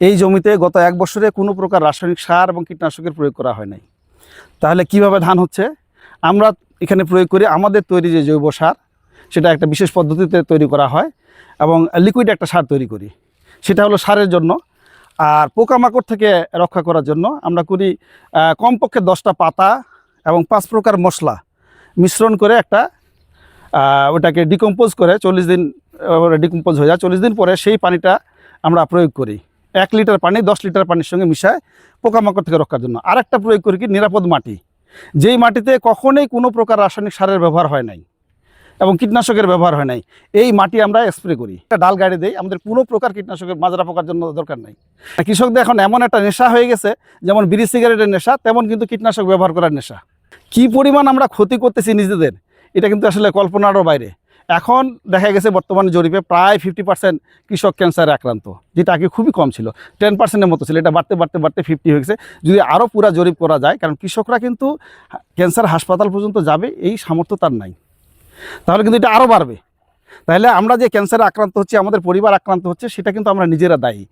এই জমিতে গত 1 বছরে কোনো প্রকার রাসায়নিক সার এবং কীটনাশকের প্রয়োগ করা হয় নাই। তাহলে কিভাবে ধান হচ্ছে? আমরা এখানে প্রয়োগ করি আমাদের তৈরি যে জৈব সার, সেটা একটা বিশেষ পদ্ধতিতে তৈরি করা হয় এবং লিকুইড একটা সার তৈরি করি। সেটা হলো সারের জন্য। আর পোকামাকড় থেকে রক্ষা করার জন্য আমরা করি কমপক্ষে 10টা পাতা এবং 5 প্রকার মশলা মিশ্রণ করে একটা ওটাকে ডিকম্পোজ করে 40 দিন ডিকম্পোজ হয়ে যায়। 40 দিন পরে সেই পানিটা আমরা প্রয়োগ করি। 1 লিটার পানি 10 লিটার পানির সঙ্গে মিশায় পোকামাকড় থেকে রক্ষার জন্য। আরেকটা প্রয়োগ করি কি নিরাপদ মাটি, যেই মাটিতে কখনোই কোনো প্রকার রাসায়নিক সারের ব্যবহার হয় নাই এবং কীটনাশকের ব্যবহার হয় নাই, এই মাটি আমরা স্প্রে করি। একটা ডাল গাড়ি দেই, আমাদের কোনো প্রকার কীটনাশকের মাজরা পোকার জন্য দরকার নাই। কৃষকদের এখন এমন একটা নেশা হয়ে গেছে, যেমন বিড়ি সিগারেটের নেশা, তেমন কিন্তু কীটনাশক ব্যবহার করার নেশা। কি পরিমাণ আমরা ক্ষতি করতেছি নিজেদের, এটা কিন্তু আসলে কল্পনারও বাইরে। এখন দেখা গেছে বর্তমানে জরিপে প্রায় 50% কৃষক ক্যান্সারে আক্রান্ত, যেটা আগে খুবই কম ছিল, 10%-এর মতো ছিল। এটা বাড়তে বাড়তে বাড়তে 50 হয়ে গেছে। যদি আরও পুরা জরিপ করা যায়, কারণ কৃষকরা কিন্তু ক্যান্সার হাসপাতাল পর্যন্ত যাবে এই সামর্থ্য তার নাই, তাহলে কিন্তু এটা আরও বাড়বে। তাহলে আমরা যে ক্যান্সারে আক্রান্ত হচ্ছি, আমাদের পরিবার আক্রান্ত হচ্ছে, সেটা কিন্তু আমরা নিজেরা দায়ী।